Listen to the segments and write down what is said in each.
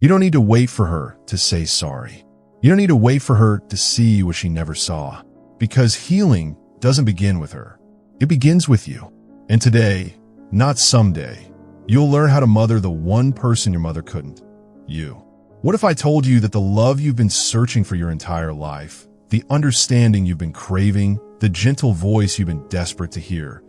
You don't need to wait for her to say sorry. You don't need to wait for her to see what she never saw. Because healing doesn't begin with her. It begins with you. And today, not someday, you'll learn how to mother the one person your mother couldn't. You. What if I told you that the love you've been searching for your entire life, the understanding you've been craving, the gentle voice you've been desperate to hear,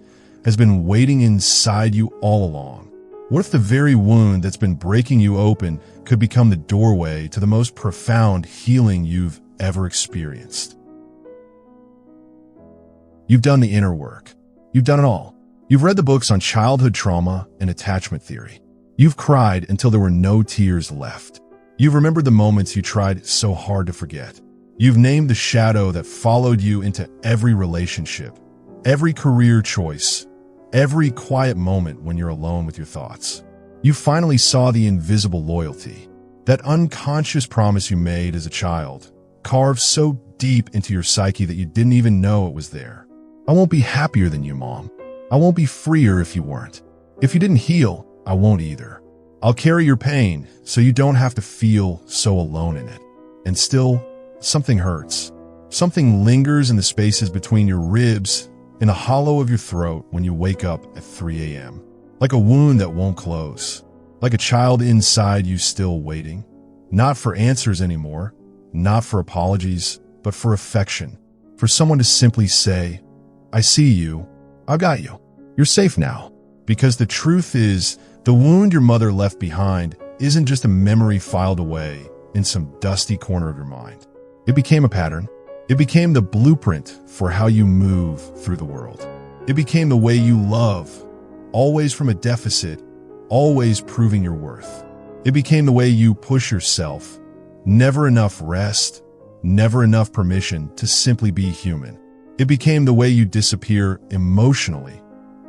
has been waiting inside you all along? What if the very wound that's been breaking you open could become the doorway to the most profound healing you've ever experienced? You've done the inner work. You've done it all. You've read the books on childhood trauma and attachment theory. You've cried until there were no tears left. You've remembered the moments you tried so hard to forget. You've named the shadow that followed you into every relationship, every career choice, every quiet moment when you're alone with your thoughts. You finally saw the invisible loyalty, that unconscious promise you made as a child, carved so deep into your psyche that you didn't even know it was there. I won't be happier than you, Mom. I won't be freer if you weren't. If you didn't heal, I won't either. I'll carry your pain so you don't have to feel so alone in it. And still, something hurts. Something lingers in the spaces between your ribs, in the hollow of your throat when you wake up at 3 a.m. Like a wound that won't close. Like a child inside you still waiting. Not for answers anymore. Not for apologies, but for affection. For someone to simply say, I see you. I've got you. You're safe now. Because the truth is, the wound your mother left behind isn't just a memory filed away in some dusty corner of your mind. It became a pattern. It became the blueprint for how you move through the world. It became the way you love, always from a deficit, always proving your worth. It became the way you push yourself, never enough rest, never enough permission to simply be human. It became the way you disappear emotionally,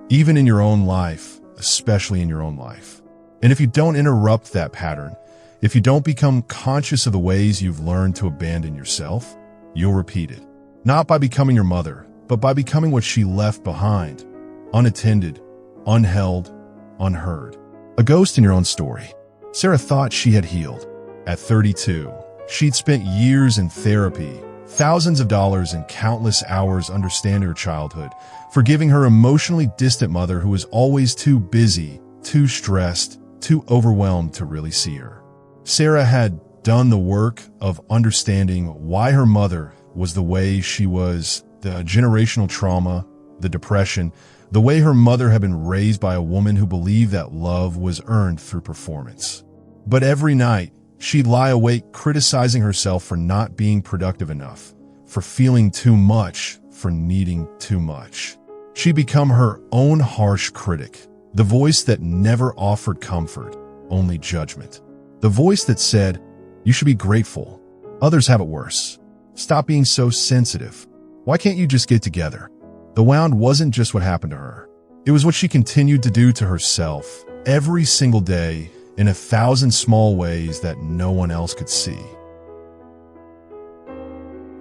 even in your own life, especially in your own life. And if you don't interrupt that pattern, if you don't become conscious of the ways you've learned to abandon yourself, you'll repeat it. Not by becoming your mother, but by becoming what she left behind, unattended, unheld, unheard. A ghost in your own story. Sarah thought she had healed. At 32, she'd spent years in therapy, thousands of dollars and countless hours understanding her childhood, forgiving her emotionally distant mother who was always too busy, too stressed, too overwhelmed to really see her. Sarah had done the work of understanding why her mother was the way she was, the generational trauma, the depression, the way her mother had been raised by a woman who believed that love was earned through performance. But every night, she'd lie awake criticizing herself for not being productive enough, for feeling too much, for needing too much. She'd become her own harsh critic, the voice that never offered comfort, only judgment. The voice that said, you should be grateful. Others have it worse. Stop being so sensitive. Why can't you just get together? The wound wasn't just what happened to her. It was what she continued to do to herself every single day in 1,000 small ways that no one else could see.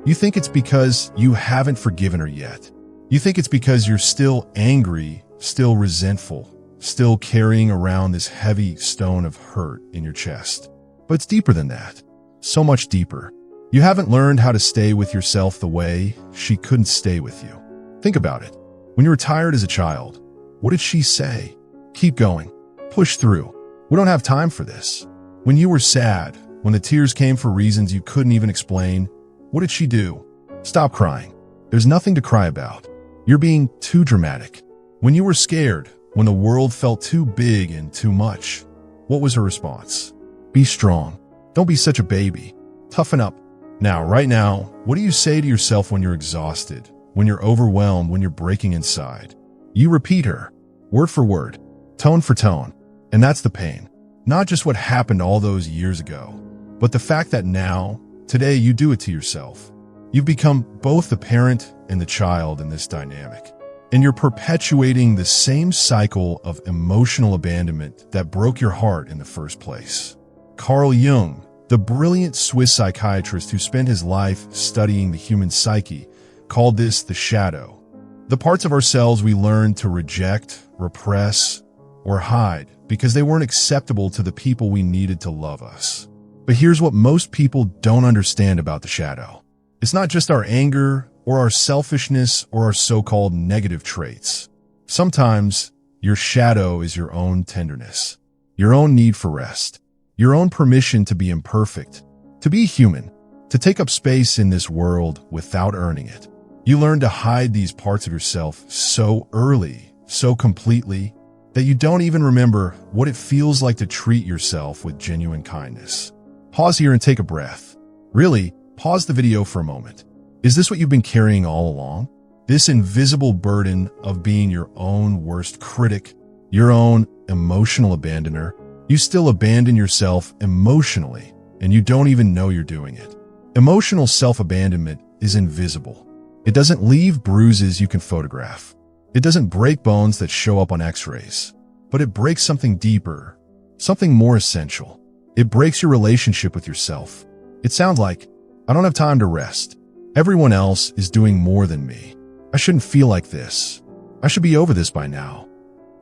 You think it's because you haven't forgiven her yet. You think it's because you're still angry, still resentful, still carrying around this heavy stone of hurt in your chest. But it's deeper than that. So much deeper. You haven't learned how to stay with yourself the way she couldn't stay with you. Think about it. When you were tired as a child, what did she say? Keep going. Push through. We don't have time for this. When you were sad, when the tears came for reasons you couldn't even explain, what did she do? Stop crying. There's nothing to cry about. You're being too dramatic. When you were scared, when the world felt too big and too much, what was her response? Be strong. Don't be such a baby. Toughen up. Now, right now, what do you say to yourself when you're exhausted, when you're overwhelmed, when you're breaking inside? You repeat her, word for word, tone for tone. And that's the pain. Not just what happened all those years ago, but the fact that now, today, you do it to yourself. You've become both the parent and the child in this dynamic. And you're perpetuating the same cycle of emotional abandonment that broke your heart in the first place. Carl Jung, the brilliant Swiss psychiatrist who spent his life studying the human psyche, called this the shadow. The parts of ourselves we learn to reject, repress, or hide because they weren't acceptable to the people we needed to love us. But here's what most people don't understand about the shadow. It's not just our anger or our selfishness or our so-called negative traits. Sometimes your shadow is your own tenderness, your own need for rest, your own permission to be imperfect, to be human, to take up space in this world without earning it. You learn to hide these parts of yourself so early, so completely, that you don't even remember what it feels like to treat yourself with genuine kindness. Pause here and take a breath. Really, pause the video for a moment. Is this what you've been carrying all along? This invisible burden of being your own worst critic, your own emotional abandoner. You still abandon yourself emotionally, and you don't even know you're doing it. Emotional self-abandonment is invisible. It doesn't leave bruises you can photograph. It doesn't break bones that show up on x-rays, but it breaks something deeper, something more essential. It breaks your relationship with yourself. It sounds like, I don't have time to rest. Everyone else is doing more than me. I shouldn't feel like this. I should be over this by now.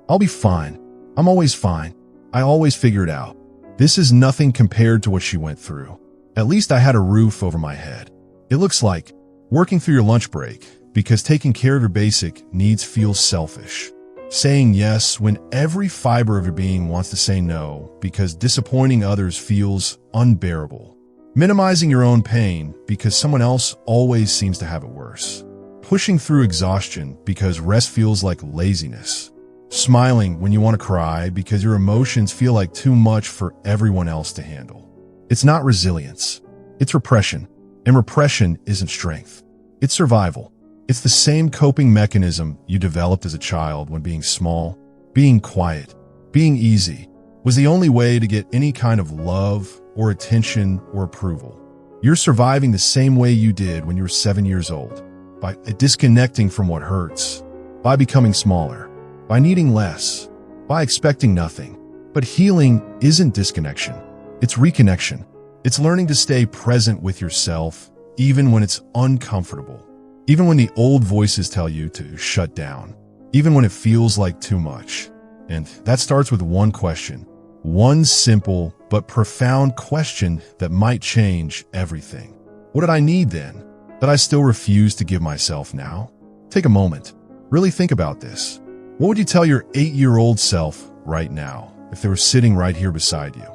I'll be fine. I'm always fine. I always figure it out. This is nothing compared to what she went through. At least I had a roof over my head. It looks like working through your lunch break because taking care of your basic needs feels selfish. Saying yes when every fiber of your being wants to say no because disappointing others feels unbearable. Minimizing your own pain because someone else always seems to have it worse. Pushing through exhaustion because rest feels like laziness. Smiling when you want to cry because your emotions feel like too much for everyone else to handle. It's not resilience. It's repression. And repression isn't strength. It's survival. It's the same coping mechanism you developed as a child when being small, being quiet, being easy was the only way to get any kind of love or attention or approval. You're surviving the same way you did when you were 7 years old, by disconnecting from what hurts, by becoming smaller, by needing less, by expecting nothing. But healing isn't disconnection. It's reconnection. It's learning to stay present with yourself even when it's uncomfortable, even when the old voices tell you to shut down, even when it feels like too much. And that starts with one question, one simple but profound question that might change everything. What did I need then that I still refuse to give myself now? Take a moment. Really think about this. What would you tell your 8-year-old self right now if they were sitting right here beside you?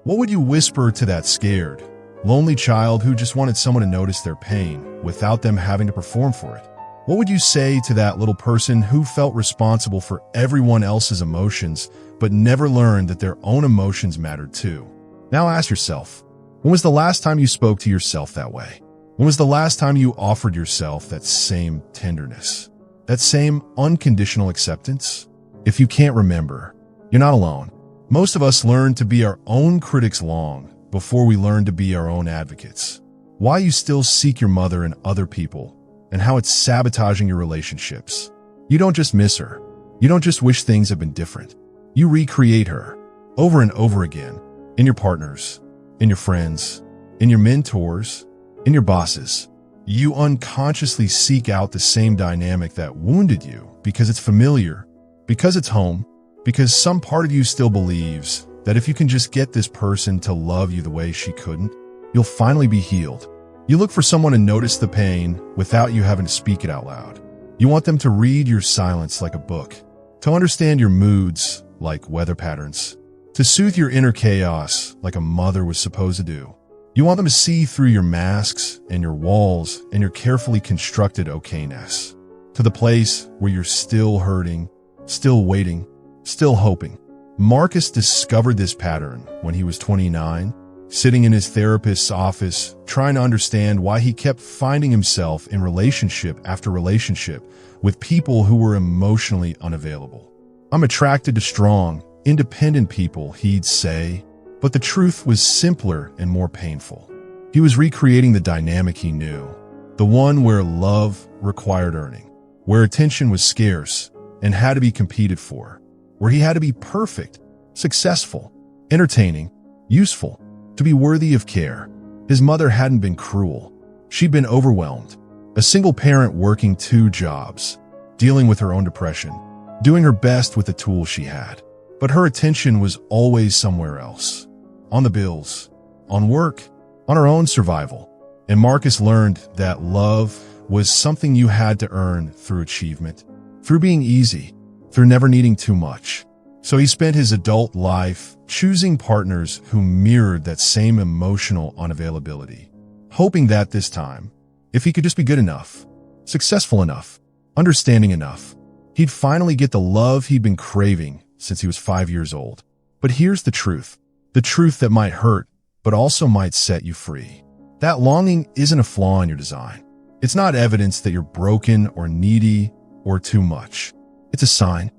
What would you whisper to that scared, lonely child who just wanted someone to notice their pain without them having to perform for it? What would you say to that little person who felt responsible for everyone else's emotions but never learned that their own emotions mattered too? Now ask yourself, when was the last time you spoke to yourself that way? When was the last time you offered yourself that same tenderness? That same unconditional acceptance? If you can't remember, you're not alone. Most of us learn to be our own critics long before we learn to be our own advocates. Why you still seek your mother and other people, and how it's sabotaging your relationships. You don't just miss her. You don't just wish things had been different. You recreate her over and over again in your partners, in your friends, in your mentors, in your bosses. You unconsciously seek out the same dynamic that wounded you because it's familiar, because it's home, because some part of you still believes that if you can just get this person to love you the way she couldn't, you'll finally be healed. You look for someone to notice the pain without you having to speak it out loud. You want them to read your silence like a book, to understand your moods like weather patterns, to soothe your inner chaos like a mother was supposed to do. You want them to see through your masks and your walls and your carefully constructed okayness, to the place where you're still hurting, still waiting, still hoping. Marcus discovered this pattern when he was 29, sitting in his therapist's office, trying to understand why he kept finding himself in relationship after relationship with people who were emotionally unavailable. I'm attracted to strong, independent people, he'd say, but the truth was simpler and more painful. He was recreating the dynamic he knew, the one where love required earning, where attention was scarce and had to be competed for, where he had to be perfect, successful, entertaining, useful, to be worthy of care. His mother hadn't been cruel. She'd been overwhelmed, a single parent working 2 jobs, dealing with her own depression, doing her best with the tools she had. But her attention was always somewhere else. On the bills, on work, on her own survival. And Marcus learned that love was something you had to earn through achievement, through being easy, through never needing too much. So he spent his adult life choosing partners who mirrored that same emotional unavailability, hoping that this time, if he could just be good enough, successful enough, understanding enough, he'd finally get the love he'd been craving since he was 5 years old. But here's the truth that might hurt, but also might set you free. That longing isn't a flaw in your design. It's not evidence that you're broken or needy or too much. It's a sign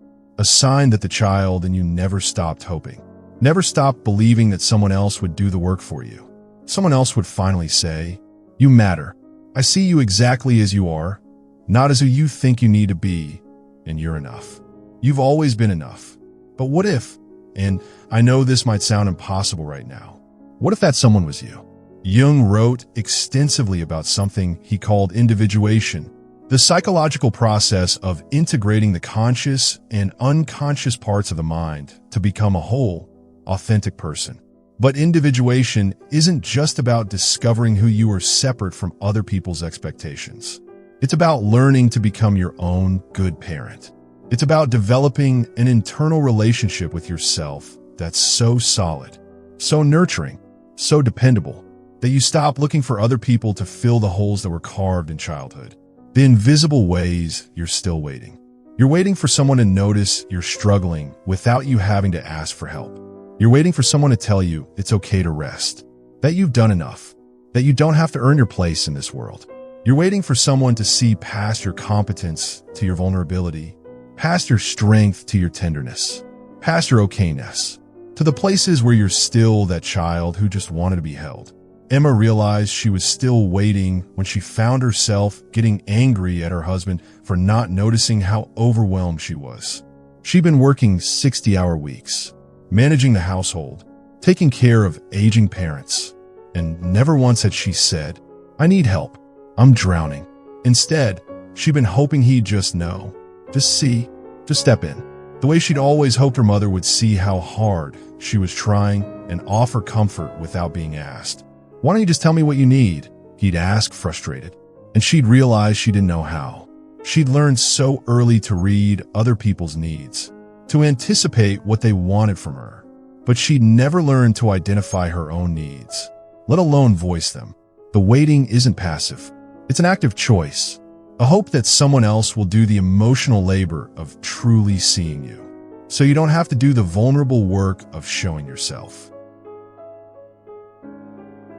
that the child in you never stopped hoping, never stopped believing that someone else would do the work for you. Someone else would finally say, "You matter. I see you exactly as you are, not as who you think you need to be, and you're enough. You've always been enough." But what if, and I know this might sound impossible right now, what if that someone was you? Jung wrote extensively about something he called individuation, the psychological process of integrating the conscious and unconscious parts of the mind to become a whole, authentic person. But individuation isn't just about discovering who you are separate from other people's expectations. It's about learning to become your own good parent. It's about developing an internal relationship with yourself that's so solid, so nurturing, so dependable, that you stop looking for other people to fill the holes that were carved in childhood. The invisible ways you're still waiting. You're waiting for someone to notice you're struggling without you having to ask for help. You're waiting for someone to tell you it's okay to rest, that you've done enough, that you don't have to earn your place in this world. You're waiting for someone to see past your competence to your vulnerability, past your strength to your tenderness, past your okayness, to the places where you're still that child who just wanted to be held. Emma realized she was still waiting when she found herself getting angry at her husband for not noticing how overwhelmed she was. She'd been working 60-hour weeks, managing the household, taking care of aging parents, and never once had she said, "I need help. I'm drowning." Instead, she'd been hoping he'd just know, just see, just step in. The way she'd always hoped her mother would see how hard she was trying and offer comfort without being asked. "Why don't you just tell me what you need?" he'd ask, frustrated. And she'd realize she didn't know how. She'd learned so early to read other people's needs, to anticipate what they wanted from her. But she'd never learned to identify her own needs, let alone voice them. The waiting isn't passive. It's an active choice, a hope that someone else will do the emotional labor of truly seeing you, so you don't have to do the vulnerable work of showing yourself.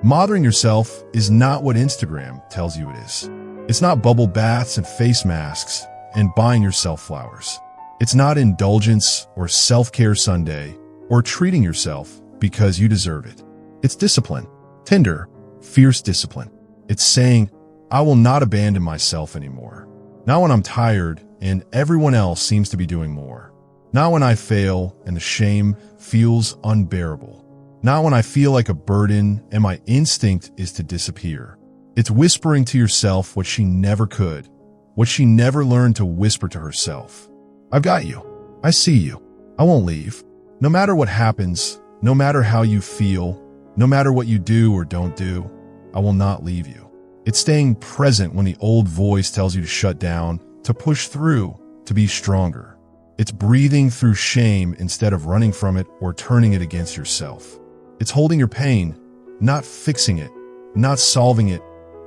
Mothering yourself is not what Instagram tells you it is. It's not bubble baths and face masks and buying yourself flowers. It's not indulgence or self-care Sunday or treating yourself because you deserve it. It's discipline, tender, fierce discipline. It's saying, "I will not abandon myself anymore. Not when I'm tired and everyone else seems to be doing more. Not when I fail and the shame feels unbearable. Not when I feel like a burden and my instinct is to disappear." It's whispering to yourself what she never could, what she never learned to whisper to herself. "I've got you. I see you. I won't leave. No matter what happens, no matter how you feel, no matter what you do or don't do, I will not leave you." It's staying present when the old voice tells you to shut down, to push through, to be stronger. It's breathing through shame instead of running from it or turning it against yourself. It's holding your pain, not fixing it, not solving it,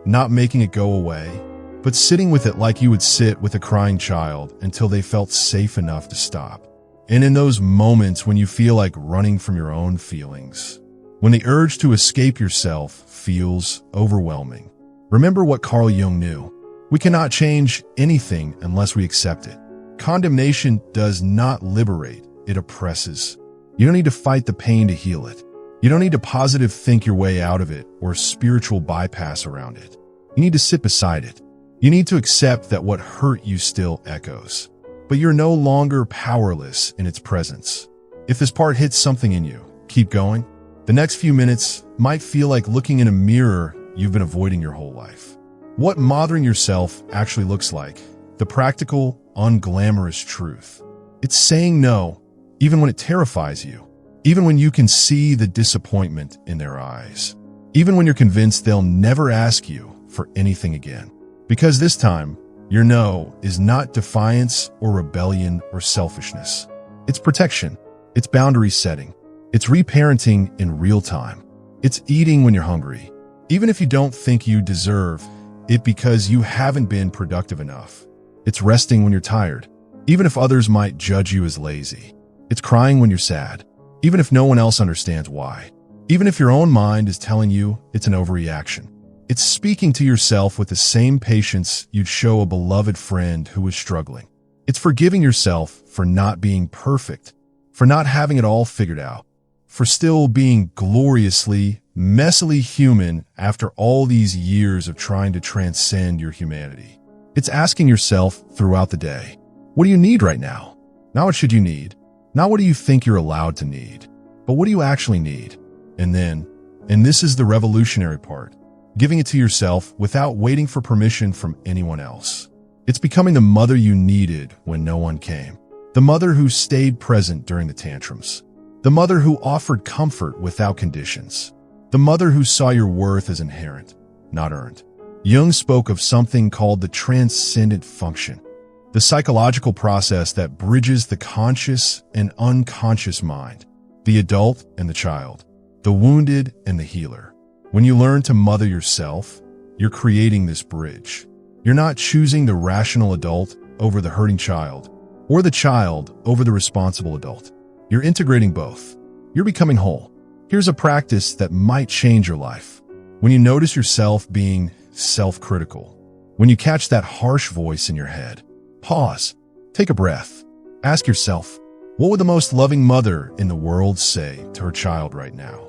not making it go away, but sitting with it like you would sit with a crying child until they felt safe enough to stop. And in those moments when you feel like running from your own feelings, when the urge to escape yourself feels overwhelming, remember what Carl Jung knew. We cannot change anything unless we accept it. Condemnation does not liberate, it oppresses. You don't need to fight the pain to heal it. You don't need to positive think your way out of it or spiritual bypass around it. You need to sit beside it. You need to accept that what hurt you still echoes, but you're no longer powerless in its presence. If this part hits something in you, keep going. The next few minutes might feel like looking in a mirror you've been avoiding your whole life. What mothering yourself actually looks like, the practical, unglamorous truth. It's saying no, even when it terrifies you. even when you can see the disappointment in their eyes, even when you're convinced they'll never ask you for anything again. Because this time, your no is not defiance or rebellion or selfishness. It's protection. It's boundary setting. It's reparenting in real time. It's eating when you're hungry, even if you don't think you deserve it because you haven't been productive enough. It's resting when you're tired, even if others might judge you as lazy. It's crying when you're sad, even if no one else understands why. Even if your own mind is telling you it's an overreaction. It's speaking to yourself with the same patience you'd show a beloved friend who is struggling. It's forgiving yourself for not being perfect, for not having it all figured out, for still being gloriously, messily human after all these years of trying to transcend your humanity. It's asking yourself throughout the day, what do you need right now? Not what should you need, not what do you think you're allowed to need, but what do you actually need? And then, and this is the revolutionary part, giving it to yourself without waiting for permission from anyone else. It's becoming the mother you needed when no one came. The mother who stayed present during the tantrums. The mother who offered comfort without conditions. The mother who saw your worth as inherent, not earned. Jung spoke of something called the transcendent function, the psychological process that bridges the conscious and unconscious mind, the adult and the child, the wounded and the healer. When you learn to mother yourself, you're creating this bridge. You're not choosing the rational adult over the hurting child, or the child over the responsible adult. You're integrating both. You're becoming whole. Here's a practice that might change your life. When you notice yourself being self-critical, when you catch that harsh voice in your head, pause, take a breath, ask yourself, what would the most loving mother in the world say to her child right now?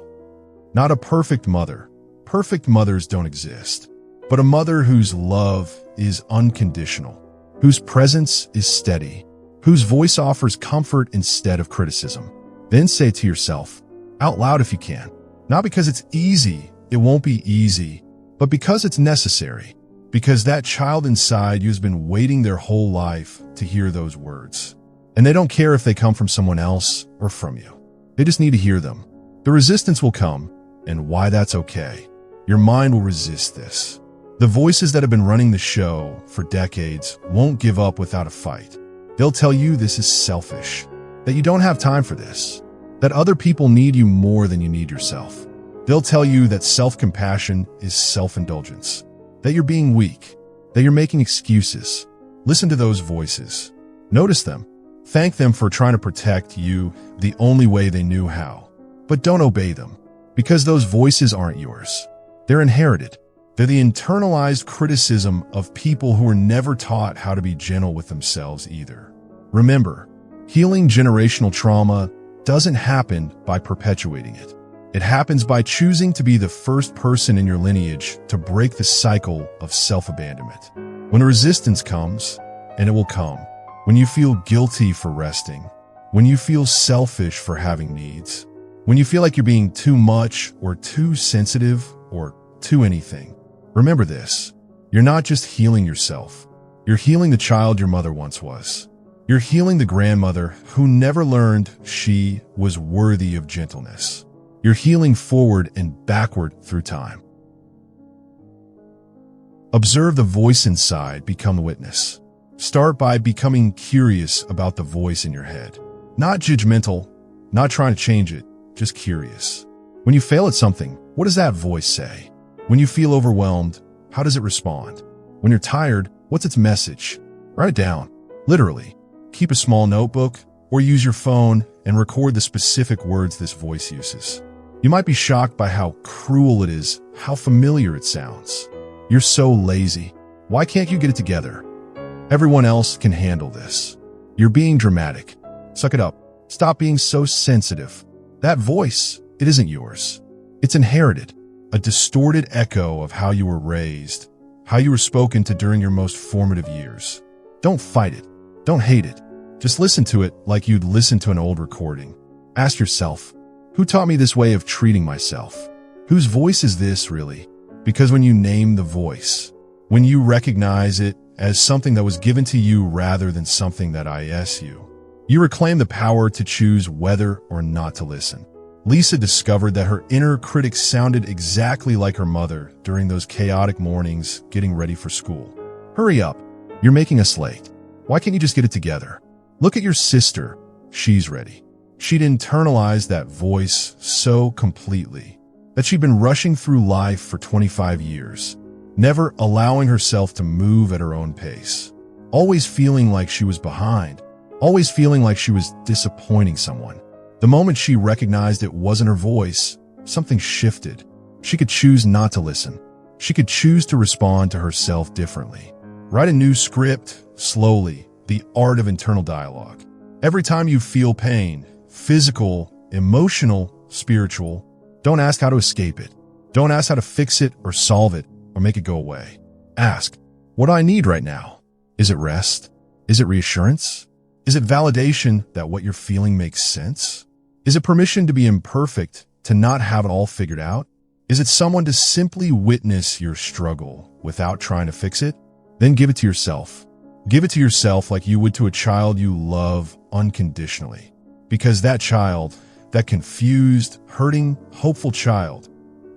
Not a perfect mother. Perfect mothers don't exist, but a mother whose love is unconditional, whose presence is steady, whose voice offers comfort instead of criticism. Then say to yourself, out loud if you can, not because it's easy, it won't be easy, but because it's necessary, because that child inside you has been waiting their whole life to hear those words. And they don't care if they come from someone else or from you. They just need to hear them. The resistance will come, and why that's okay. Your mind will resist this. The voices that have been running the show for decades won't give up without a fight. They'll tell you this is selfish, that you don't have time for this, that other people need you more than you need yourself. They'll tell you that self-compassion is self-indulgence, that you're being weak, that you're making excuses. Listen to those voices. Notice them. Thank them for trying to protect you the only way they knew how. But don't obey them, because those voices aren't yours. They're inherited. They're the internalized criticism of people who were never taught how to be gentle with themselves either. Remember, healing generational trauma doesn't happen by perpetuating it. It happens by choosing to be the first person in your lineage to break the cycle of self-abandonment. When resistance comes, and it will come, when you feel guilty for resting, when you feel selfish for having needs, when you feel like you're being too much or too sensitive or too anything, remember this. You're not just healing yourself. You're healing the child your mother once was. You're healing the grandmother who never learned she was worthy of gentleness. You're healing forward and backward through time. Observe the voice inside, become the witness. Start by becoming curious about the voice in your head. Not judgmental, not trying to change it, just curious. When you fail at something, what does that voice say? When you feel overwhelmed, how does it respond? When you're tired, what's its message? Write it down, literally. Keep a small notebook or use your phone and record the specific words this voice uses. You might be shocked by how cruel it is, how familiar it sounds. You're so lazy. Why can't you get it together? Everyone else can handle this. You're being dramatic. Suck it up. Stop being so sensitive. That voice, it isn't yours. It's inherited, a distorted echo of how you were raised, how you were spoken to during your most formative years. Don't fight it. Don't hate it. Just listen to it like you'd listen to an old recording. Ask yourself, who taught me this way of treating myself? Whose voice is this really? Because when you name the voice, when you recognize it as something that was given to you rather than something that is you, You reclaim the power to choose whether or not to listen. Lisa discovered that her inner critic sounded exactly like her mother during those chaotic mornings getting ready for school. Hurry up. You're making us late. Why can't you just get it together? Look at your sister. She's ready. She'd internalized that voice so completely that she'd been rushing through life for 25 years, never allowing herself to move at her own pace, always feeling like she was behind, always feeling like she was disappointing someone. The moment she recognized it wasn't her voice, something shifted. She could choose not to listen. She could choose to respond to herself differently. Write a new script, slowly, the art of internal dialogue. Every time you feel pain, physical, emotional, spiritual, don't ask how to escape it. Don't ask how to fix it or solve it or make it go away. Ask, what do I need right now? Is it rest? Is it reassurance? Is it validation that what you're feeling makes sense? Is it permission to be imperfect, to not have it all figured out? Is it someone to simply witness your struggle without trying to fix it? Then give it to yourself. Give it to yourself like you would to a child you love unconditionally. Because that child, that confused, hurting, hopeful child,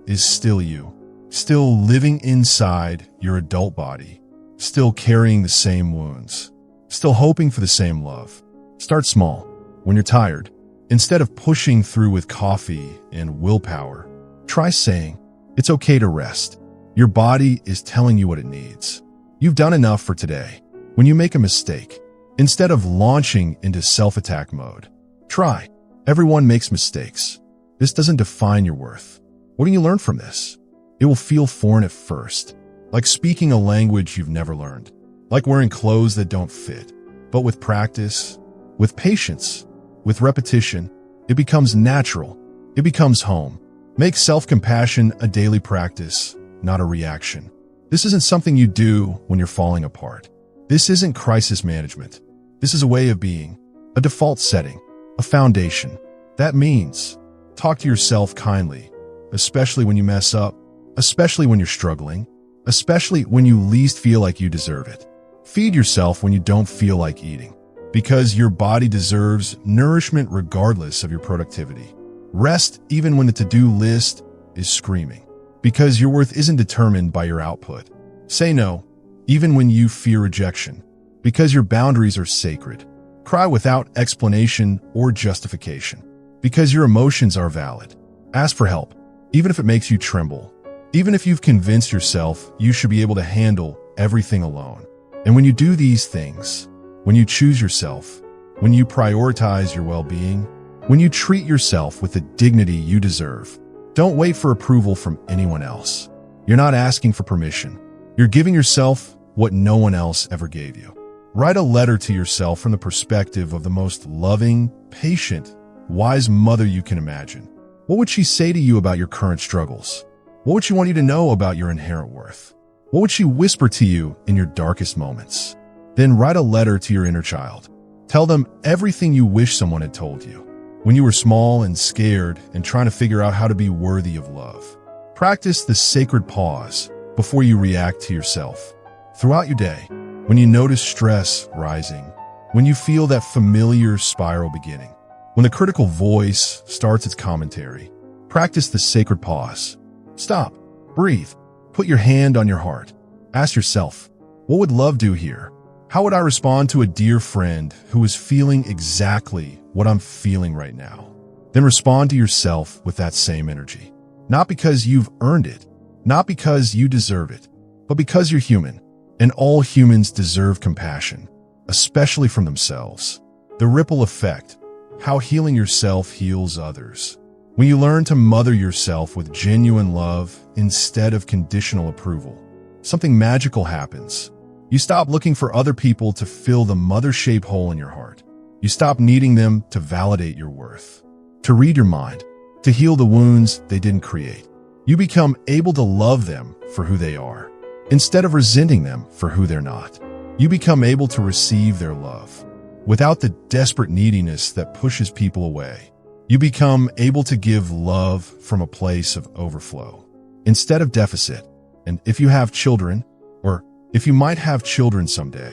is still you. Still living inside your adult body. Still carrying the same wounds. Still hoping for the same love. Start small. When you're tired, instead of pushing through with coffee and willpower, try saying, it's okay to rest. Your body is telling you what it needs. You've done enough for today. When you make a mistake, instead of launching into self-attack mode, try. Everyone makes mistakes. This doesn't define your worth. What can you learn from this? It will feel foreign at first, like speaking a language you've never learned, like wearing clothes that don't fit. But with practice, with patience, with repetition, it becomes natural. It becomes home. Make self-compassion a daily practice, not a reaction. This isn't something you do when you're falling apart. This isn't crisis management. This is a way of being, a default setting, a foundation. That means talk to yourself kindly, especially when you mess up, especially when you're struggling, especially when you least feel like you deserve it. Feed yourself when you don't feel like eating, because your body deserves nourishment regardless of your productivity. Rest even when the to-do list is screaming, because your worth isn't determined by your output. Say no, even when you fear rejection, because your boundaries are sacred. Cry without explanation or justification, because your emotions are valid. Ask for help, even if it makes you tremble, even if you've convinced yourself you should be able to handle everything alone. And when you do these things, when you choose yourself, when you prioritize your well-being, when you treat yourself with the dignity you deserve, don't wait for approval from anyone else. You're not asking for permission. You're giving yourself what no one else ever gave you. Write a letter to yourself from the perspective of the most loving, patient, wise mother you can imagine. What would she say to you about your current struggles? What would she want you to know about your inherent worth? What would she whisper to you in your darkest moments? Then write a letter to your inner child. Tell them everything you wish someone had told you when you were small and scared and trying to figure out how to be worthy of love. Practice the sacred pause before you react to yourself. Throughout your day, when you notice stress rising, when you feel that familiar spiral beginning, when the critical voice starts its commentary, practice the sacred pause. Stop, breathe, put your hand on your heart. Ask yourself, what would love do here? How would I respond to a dear friend who is feeling exactly what I'm feeling right now? Then respond to yourself with that same energy. Not because you've earned it, not because you deserve it, but because you're human. And all humans deserve compassion, especially from themselves. The ripple effect, how healing yourself heals others. When you learn to mother yourself with genuine love instead of conditional approval, something magical happens. You stop looking for other people to fill the mother-shaped hole in your heart. You stop needing them to validate your worth, to read your mind, to heal the wounds they didn't create. You become able to love them for who they are, instead of resenting them for who they're not. You become able to receive their love, without the desperate neediness that pushes people away. You become able to give love from a place of overflow, instead of deficit. And if you have children, or if you might have children someday,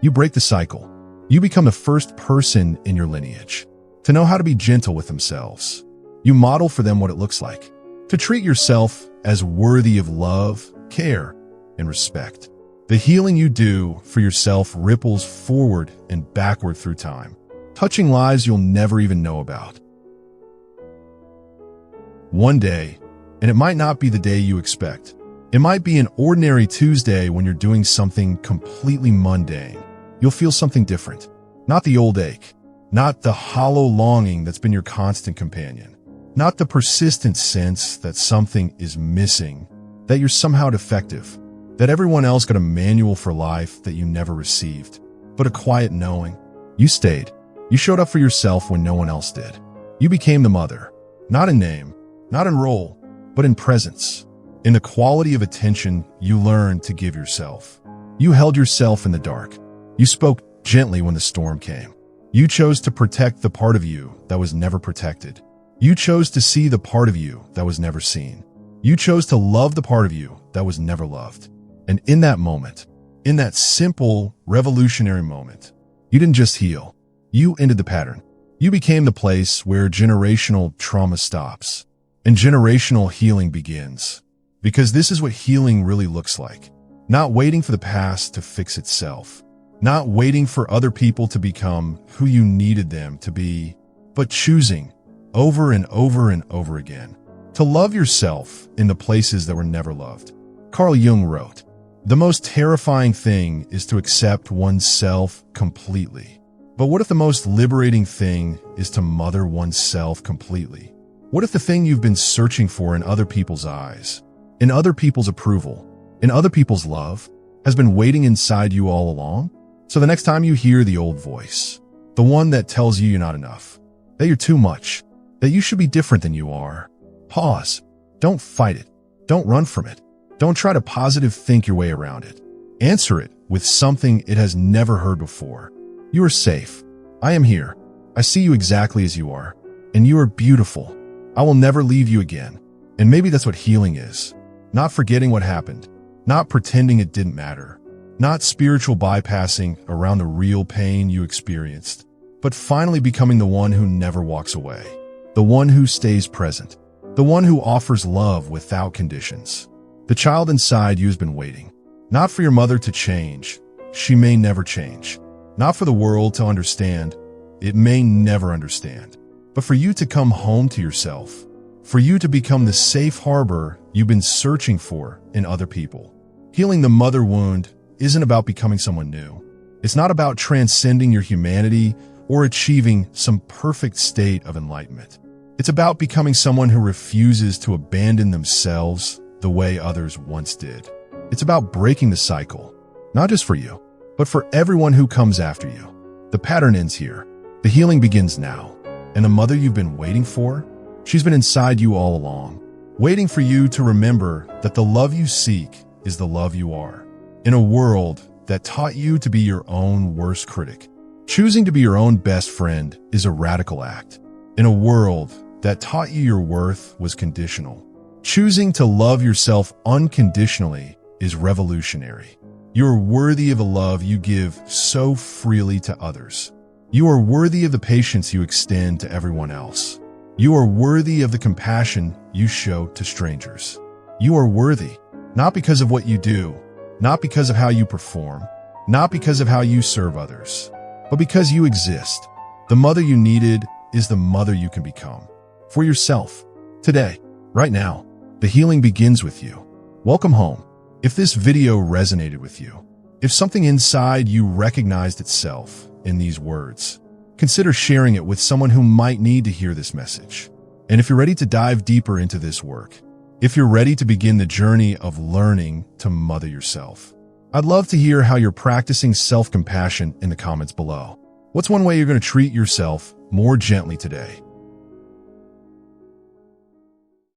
you break the cycle. You become the first person in your lineage to know how to be gentle with themselves. You model for them what it looks like to treat yourself as worthy of love, care, and respect. The healing you do for yourself ripples forward and backward through time, touching lives you'll never even know about. One day, and it might not be the day you expect. It might be an ordinary Tuesday when you're doing something completely mundane. You'll feel something different. Not the old ache. Not the hollow longing that's been your constant companion. Not the persistent sense that something is missing, that you're somehow defective, that everyone else got a manual for life that you never received, but a quiet knowing. You stayed. You showed up for yourself when no one else did. You became the mother, not in name, not in role, but in presence. In the quality of attention you learned to give yourself. You held yourself in the dark. You spoke gently when the storm came. You chose to protect the part of you that was never protected. You chose to see the part of you that was never seen. You chose to love the part of you that was never loved. And in that moment, in that simple, revolutionary moment, you didn't just heal. You ended the pattern. You became the place where generational trauma stops and generational healing begins. Because this is what healing really looks like. Not waiting for the past to fix itself. Not waiting for other people to become who you needed them to be, but choosing over and over and over again to love yourself in the places that were never loved. Carl Jung wrote, "The most terrifying thing is to accept oneself completely. But what if the most liberating thing is to mother oneself completely? What if the thing you've been searching for in other people's eyes, in other people's approval, in other people's love, has been waiting inside you all along? So the next time you hear the old voice, the one that tells you you're not enough, that you're too much, that you should be different than you are, pause. Don't fight it. Don't run from it. Don't try to positive think your way around it. Answer it with something it has never heard before. You are safe. I am here. I see you exactly as you are. And you are beautiful. I will never leave you again." And maybe that's what healing is. Not forgetting what happened. Not pretending it didn't matter. Not spiritual bypassing around the real pain you experienced. But finally becoming the one who never walks away. The one who stays present. The one who offers love without conditions. The child inside you has been waiting. Not for your mother to change. She may never change. Not for the world to understand. It may never understand. But for you to come home to yourself. For you to become the safe harbor you've been searching for in other people. Healing the mother wound isn't about becoming someone new. It's not about transcending your humanity or achieving some perfect state of enlightenment. It's about becoming someone who refuses to abandon themselves the way others once did. It's about breaking the cycle, not just for you, but for everyone who comes after you. The pattern ends here. The healing begins now. And the mother you've been waiting for, she's been inside you all along, waiting for you to remember that the love you seek is the love you are. In a world that taught you to be your own worst critic, choosing to be your own best friend is a radical act. In a world that taught you your worth was conditional, choosing to love yourself unconditionally is revolutionary. You are worthy of the love you give so freely to others. You are worthy of the patience you extend to everyone else. You are worthy of the compassion you show to strangers. You are worthy, not because of what you do, not because of how you perform, not because of how you serve others, but because you exist. The mother you needed is the mother you can become. For yourself. Today, right now, the healing begins with you. Welcome home. If this video resonated with you, if something inside you recognized itself in these words, consider sharing it with someone who might need to hear this message. And if you're ready to dive deeper into this work, if you're ready to begin the journey of learning to mother yourself, I'd love to hear how you're practicing self-compassion in the comments below. What's one way you're going to treat yourself more gently today?